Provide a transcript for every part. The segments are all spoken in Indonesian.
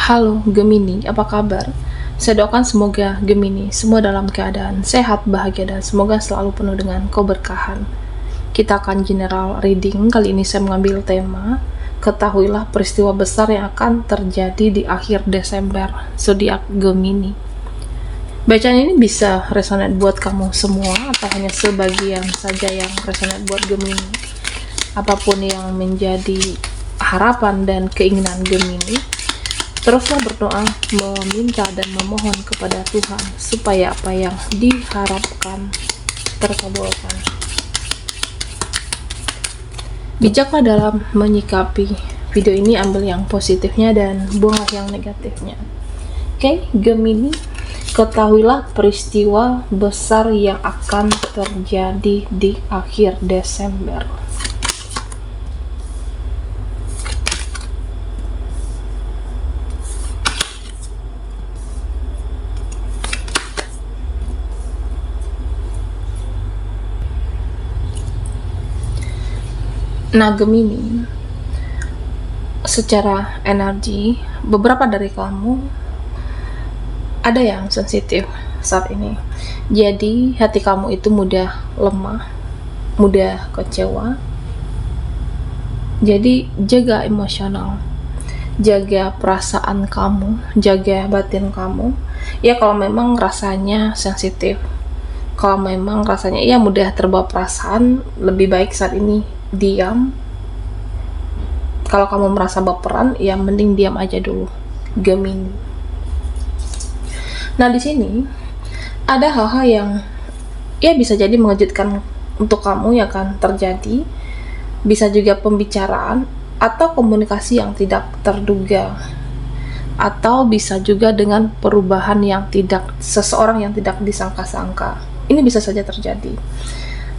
Halo Gemini, apa kabar? Saya doakan semoga Gemini semua dalam keadaan sehat, bahagia, dan semoga selalu penuh dengan keberkahan. Kita akan general reading. Kali ini saya mengambil tema ketahuilah peristiwa besar yang akan terjadi di akhir Desember, zodiak Gemini. Bacaan ini bisa resonate buat kamu semua atau hanya sebagian saja yang resonate buat Gemini. Apapun yang menjadi harapan dan keinginan Gemini, teruslah berdoa, meminta dan memohon kepada Tuhan supaya apa yang diharapkan terkabulkan. Bijaklah dalam menyikapi video ini, ambil yang positifnya dan buanglah yang negatifnya. Oke, Gemini, ketahuilah peristiwa besar yang akan terjadi di akhir Desember. Nah, Gemini, secara energi, beberapa dari kamu ada yang sensitif saat ini. Jadi, hati kamu itu mudah lemah, mudah kecewa. Jadi, jaga emosional, jaga perasaan kamu, jaga batin kamu. Ya, kalau memang rasanya sensitif, kalau memang rasanya ya mudah terbawa perasaan, lebih baik saat ini diam. Kalau kamu merasa baperan, ya mending diam aja dulu, Gemini. Nah, di sini ada hal-hal yang ya bisa jadi mengejutkan untuk kamu yang akan terjadi. Bisa juga pembicaraan atau komunikasi yang tidak terduga, atau bisa juga dengan perubahan yang seseorang yang tidak disangka-sangka. Ini bisa saja terjadi.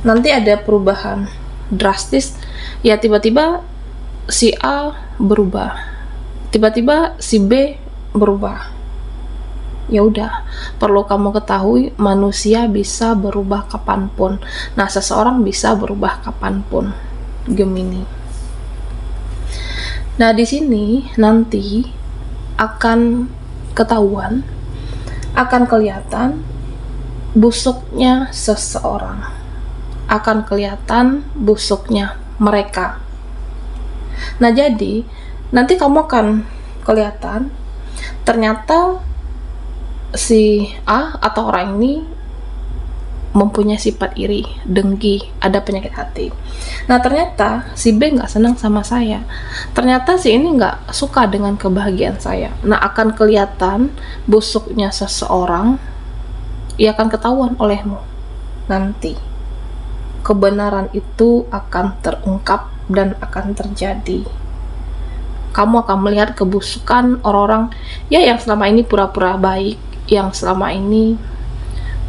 Nanti ada perubahan drastis, ya tiba-tiba si A berubah, tiba-tiba si B berubah. Ya udah, perlu kamu ketahui manusia bisa berubah kapanpun. Nah, seseorang bisa berubah kapanpun, Gemini. Nah, di sini nanti akan ketahuan, akan kelihatan busuknya seseorang, akan kelihatan busuknya mereka. Nah, jadi nanti kamu akan kelihatan ternyata si A atau orang ini mempunyai sifat iri, dengki, ada penyakit hati. Nah, ternyata si B nggak senang sama saya, ternyata si ini nggak suka dengan kebahagiaan saya. Nah, akan kelihatan busuknya seseorang, ia akan ketahuan olehmu nanti. Kebenaran itu akan terungkap dan akan terjadi. Kamu akan melihat kebusukan orang-orang ya yang selama ini pura-pura baik, yang selama ini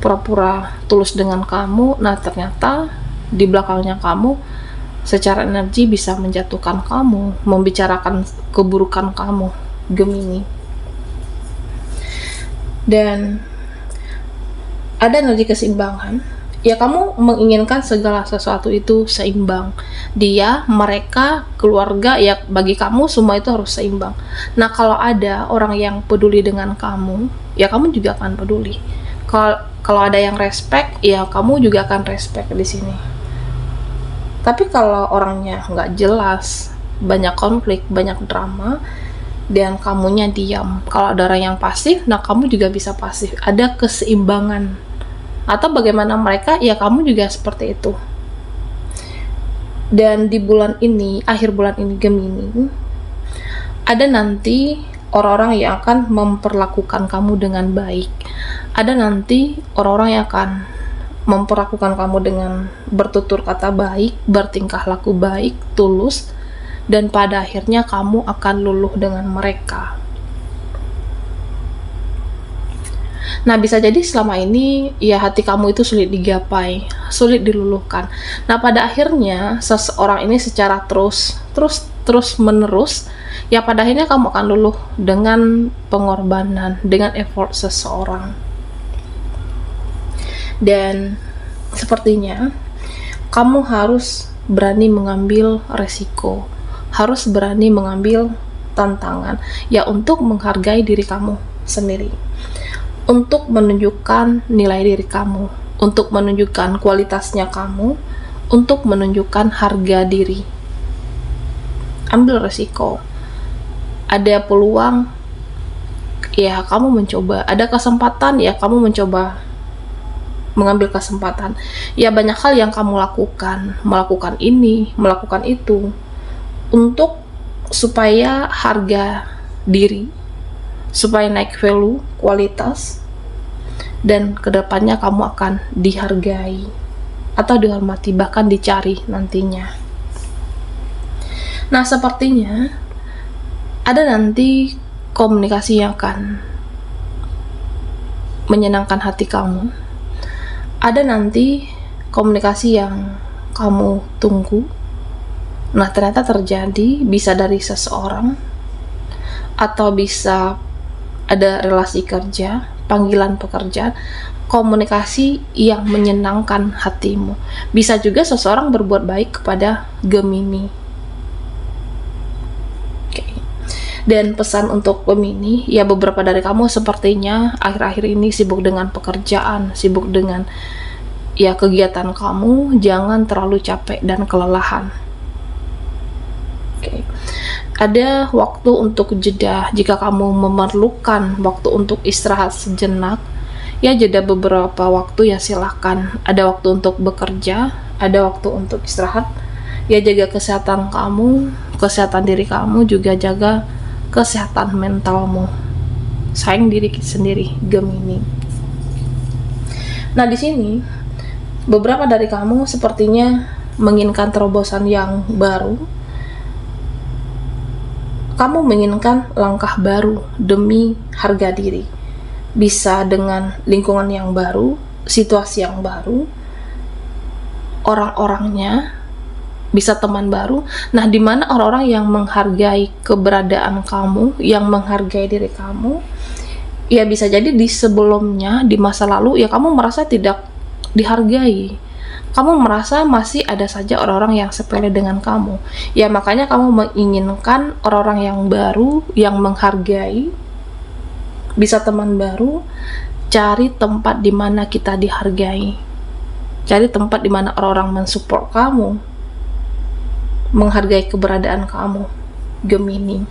pura-pura tulus dengan kamu. Nah, ternyata di belakangnya kamu secara energi bisa menjatuhkan kamu, membicarakan keburukan kamu, Gemini. Dan ada energi keseimbangan. Ya, kamu menginginkan segala sesuatu itu seimbang. Dia, mereka, keluarga, ya bagi kamu semua itu harus seimbang. Nah, kalau ada orang yang peduli dengan kamu, ya kamu juga akan peduli. Kalau ada yang respect, ya kamu juga akan respect di sini. Tapi kalau orangnya nggak jelas, banyak konflik, banyak drama, dan kamunya diam. Kalau ada orang yang pasif, nah kamu juga bisa pasif. Ada keseimbangan. Atau bagaimana mereka, ya kamu juga seperti itu. Dan di bulan ini, akhir bulan ini Gemini, ada nanti orang-orang yang akan memperlakukan kamu dengan baik. Ada nanti orang-orang yang akan memperlakukan kamu dengan bertutur kata baik, bertingkah laku baik, tulus, dan pada akhirnya kamu akan luluh dengan mereka. Nah, bisa jadi selama ini ya hati kamu itu sulit digapai, sulit diluluhkan. Nah, pada akhirnya seseorang ini secara terus menerus, ya pada akhirnya kamu akan luluh dengan pengorbanan, dengan effort seseorang. Dan sepertinya kamu harus berani mengambil resiko, harus berani mengambil tantangan, ya untuk menghargai diri kamu sendiri, untuk menunjukkan nilai diri kamu, untuk menunjukkan kualitasnya kamu, untuk menunjukkan harga diri. Ambil resiko. Ada peluang, ya kamu mencoba. Ada kesempatan, ya kamu mencoba mengambil kesempatan. Ya banyak hal yang kamu melakukan ini, melakukan itu, untuk supaya harga diri, supaya naik value, kualitas, dan kedepannya kamu akan dihargai atau dihormati, bahkan dicari nantinya. Nah, sepertinya ada nanti komunikasi yang akan menyenangkan hati kamu. Ada nanti komunikasi yang kamu tunggu. Nah, ternyata terjadi, bisa dari seseorang, atau bisa ada relasi kerja, panggilan pekerjaan, komunikasi yang menyenangkan hatimu. Bisa juga seseorang berbuat baik kepada Gemini. Dan pesan untuk Gemini, ya beberapa dari kamu sepertinya akhir-akhir ini sibuk dengan pekerjaan, sibuk dengan ya kegiatan kamu. Jangan terlalu capek dan kelelahan. Ada waktu untuk jeda. Jika kamu memerlukan waktu untuk istirahat sejenak, ya jeda beberapa waktu, ya silahkan. Ada waktu untuk bekerja, ada waktu untuk istirahat. Ya jaga kesehatan kamu, kesehatan diri kamu, juga jaga kesehatan mentalmu. Sayang diri sendiri, Gemini. Nah, di sini beberapa dari kamu sepertinya menginginkan terobosan yang baru. Kamu menginginkan langkah baru demi harga diri. Bisa dengan lingkungan yang baru, situasi yang baru, orang-orangnya, bisa teman baru. Nah, di mana orang-orang yang menghargai keberadaan kamu, yang menghargai diri kamu, ya bisa jadi di sebelumnya, di masa lalu, ya kamu merasa tidak dihargai. Kamu merasa masih ada saja orang-orang yang sepele dengan kamu. Ya makanya kamu menginginkan orang-orang yang baru, yang menghargai, bisa teman baru. Cari tempat di mana kita dihargai. Cari tempat di mana orang-orang mensupport kamu, menghargai keberadaan kamu, Gemini.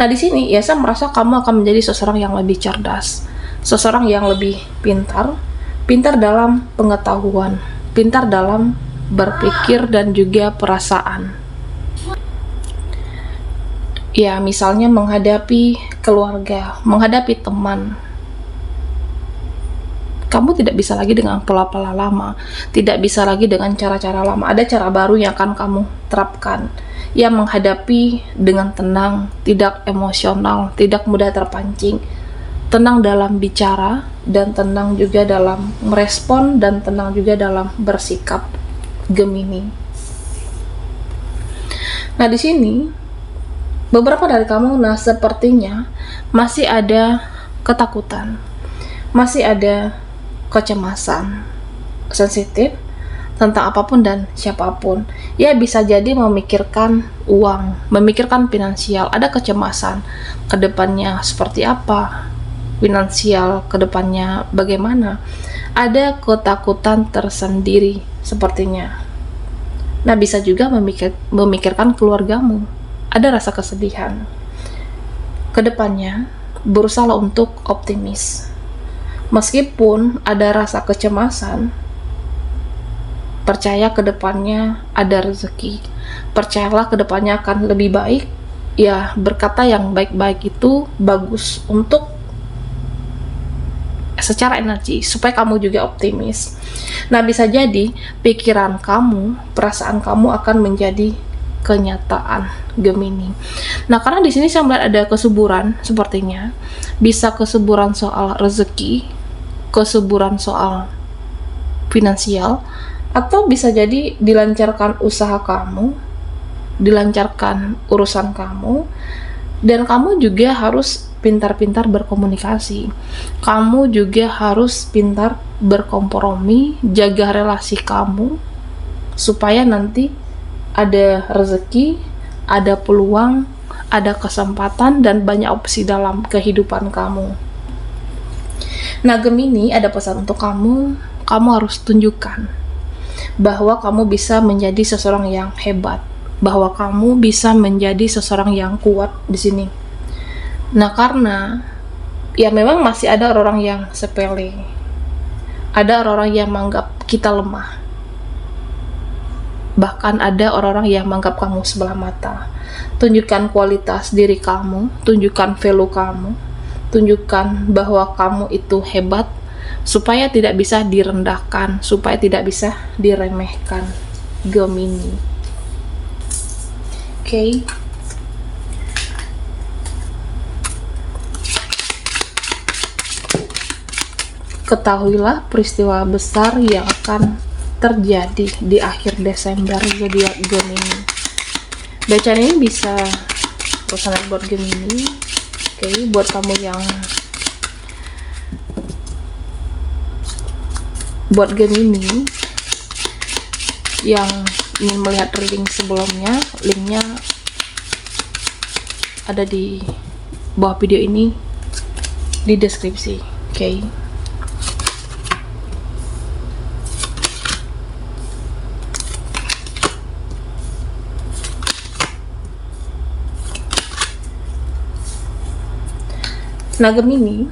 Nah, di sini ya saya merasa kamu akan menjadi seseorang yang lebih cerdas, seseorang yang lebih pintar dalam pengetahuan, pintar dalam berpikir dan juga perasaan. Ya, misalnya menghadapi keluarga, menghadapi teman. Kamu tidak bisa lagi dengan pola-pola lama, tidak bisa lagi dengan cara-cara lama. Ada cara baru yang akan kamu terapkan, yang menghadapi dengan tenang, tidak emosional, tidak mudah terpancing, tenang dalam bicara, dan tenang juga dalam merespon, dan tenang juga dalam bersikap, Gemini. Nah, di sini beberapa dari kamu, nah sepertinya masih ada ketakutan, masih ada kecemasan, sensitif tentang apapun dan siapapun. Ya bisa jadi memikirkan uang, memikirkan finansial, ada kecemasan kedepannya seperti apa, finansial kedepannya bagaimana, ada ketakutan tersendiri sepertinya. Nah, bisa juga memikirkan keluargamu, ada rasa kesedihan. Kedepannya berusaha untuk optimis. Meskipun ada rasa kecemasan, percaya kedepannya ada rezeki. Percayalah kedepannya akan lebih baik. Ya, berkata yang baik-baik itu bagus untuk secara energi, supaya kamu juga optimis. Nah, bisa jadi pikiran kamu, perasaan kamu akan menjadi kenyataan, Gemini. Nah, karena di sini saya melihat ada kesuburan sepertinya. Bisa kesuburan soal rezeki, kesuburan soal finansial, atau bisa jadi dilancarkan usaha kamu, dilancarkan urusan kamu, dan kamu juga harus pintar-pintar berkomunikasi. Kamu juga harus pintar berkompromi, jaga relasi kamu, supaya nanti ada rezeki, ada peluang, ada kesempatan dan banyak opsi dalam kehidupan kamu. Nah, Gemini, ada pesan untuk kamu. Kamu harus tunjukkan bahwa kamu bisa menjadi seseorang yang hebat, bahwa kamu bisa menjadi seseorang yang kuat di sini. Nah, karena ya memang masih ada orang-orang yang sepele, ada orang-orang yang menganggap kita lemah, bahkan ada orang-orang yang menganggap kamu sebelah mata. Tunjukkan kualitas diri kamu, tunjukkan value kamu, tunjukkan bahwa kamu itu hebat, supaya tidak bisa direndahkan, supaya tidak bisa diremehkan, Gemini. Oke. Ketahuilah peristiwa besar yang akan terjadi di akhir Desember zodiak Gemini. Bacaan ini bisa resonate buat Gemini. Oke, buat kamu yang buat Gemini yang ingin melihat reading sebelumnya, linknya ada di bawah video ini di deskripsi. Oke. Nah, Gemini,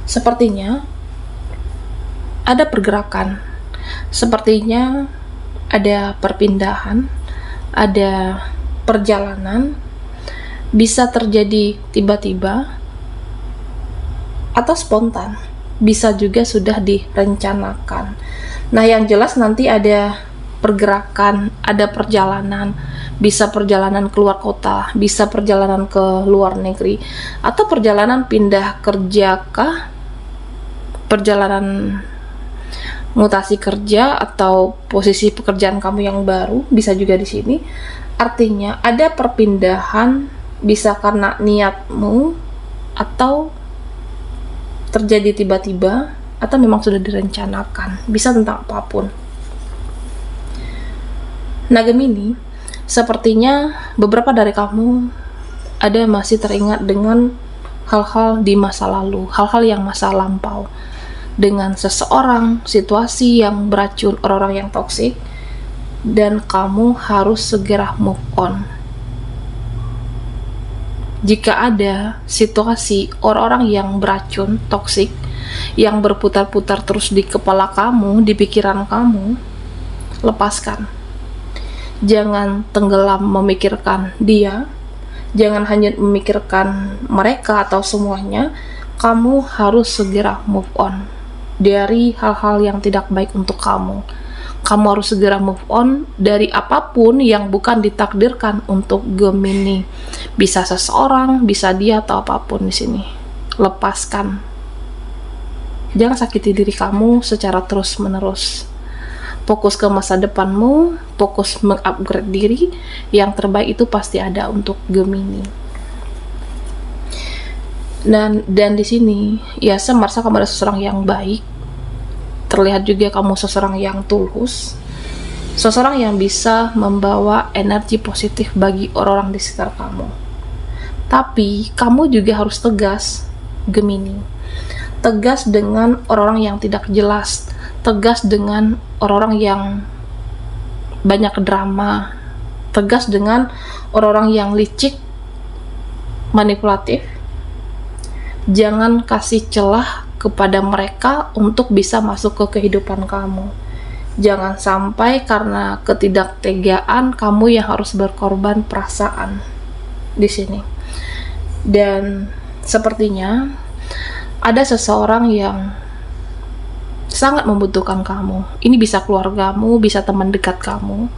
sepertinya ada pergerakan, sepertinya ada perpindahan, ada perjalanan, bisa terjadi tiba-tiba atau spontan, bisa juga sudah direncanakan. Nah, yang jelas nanti ada pergerakan, ada perjalanan, bisa perjalanan keluar kota, bisa perjalanan ke luar negeri, atau perjalanan pindah kerja kah, perjalanan mutasi kerja atau posisi pekerjaan kamu yang baru, bisa juga di sini. Artinya ada perpindahan, bisa karena niatmu atau terjadi tiba-tiba atau memang sudah direncanakan, bisa tentang apapun. Nah, Gemini, sepertinya beberapa dari kamu ada masih teringat dengan hal-hal di masa lalu, hal-hal yang masa lampau, dengan seseorang, situasi yang beracun, orang-orang yang toksik, dan kamu harus segera move on. Jika ada situasi orang-orang yang beracun, toksik, yang berputar-putar terus di kepala kamu, di pikiran kamu, lepaskan. Jangan tenggelam memikirkan dia, jangan hanya memikirkan mereka atau semuanya. Kamu harus segera move on dari hal-hal yang tidak baik untuk kamu. Kamu harus segera move on dari apapun yang bukan ditakdirkan untuk Gemini. Bisa seseorang, bisa dia atau apapun di sini. Lepaskan. Jangan sakiti diri kamu secara terus-menerus. Fokus ke masa depanmu, fokus mengupgrade diri. Yang terbaik itu pasti ada untuk Gemini. Dan di sini, ya, saya merasa kamu adalah seseorang yang baik. Terlihat juga kamu seseorang yang tulus, seseorang yang bisa membawa energi positif bagi orang-orang di sekitar kamu. Tapi kamu juga harus tegas, Gemini. Tegas dengan orang-orang yang tidak jelas, tegas dengan orang-orang yang banyak drama, tegas dengan orang-orang yang licik, manipulatif. Jangan kasih celah kepada mereka untuk bisa masuk ke kehidupan kamu. Jangan sampai karena ketidaktegaan kamu yang harus berkorban perasaan di sini. Dan sepertinya ada seseorang yang sangat membutuhkan kamu. Ini bisa keluargamu, bisa teman dekat kamu.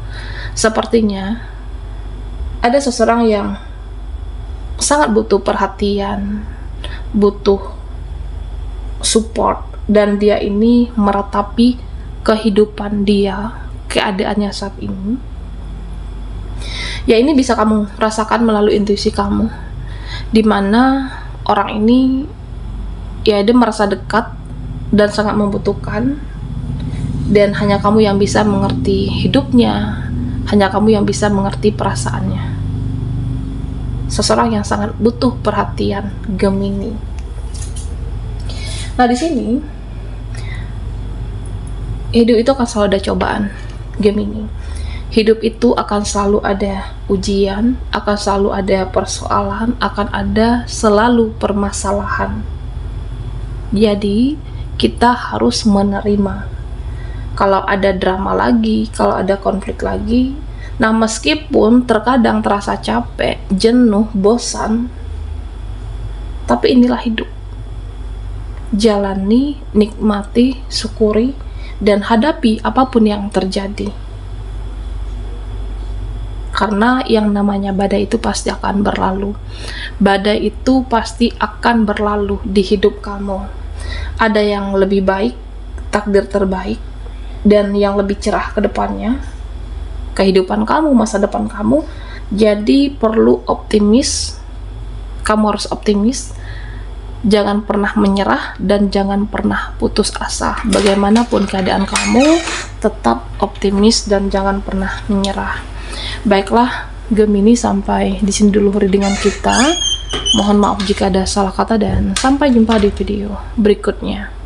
Sepertinya ada seseorang yang sangat butuh perhatian, butuh support, dan dia ini meratapi kehidupan dia, keadaannya saat ini. Ya, ini bisa kamu rasakan melalui intuisi kamu, dimana orang ini, ya, dia merasa dekat dan sangat membutuhkan, dan hanya kamu yang bisa mengerti hidupnya, hanya kamu yang bisa mengerti perasaannya. seseorang yang sangat butuh perhatian Gemini. Nah, di sini hidup itu akan selalu ada cobaan Gemini. Hidup itu akan selalu ada ujian, akan selalu ada persoalan, akan ada selalu permasalahan. Jadi, kita harus menerima. Kalau ada drama lagi, kalau ada konflik lagi, nah meskipun terkadang terasa capek, jenuh, bosan, tapi inilah hidup. Jalani, nikmati, syukuri, dan hadapi apapun yang terjadi. Karena yang namanya badai itu pasti akan berlalu. Badai itu pasti akan berlalu di hidup kamu. Ada yang lebih baik, takdir terbaik, dan yang lebih cerah ke depannya. Kehidupan kamu, masa depan kamu. Jadi perlu optimis. Kamu harus optimis. Jangan pernah menyerah dan jangan pernah putus asa. Bagaimanapun keadaan kamu, tetap optimis dan jangan pernah menyerah. Baiklah Gemini, sampai di sini dulu readingan kita. Mohon maaf jika ada salah kata dan sampai jumpa di video berikutnya.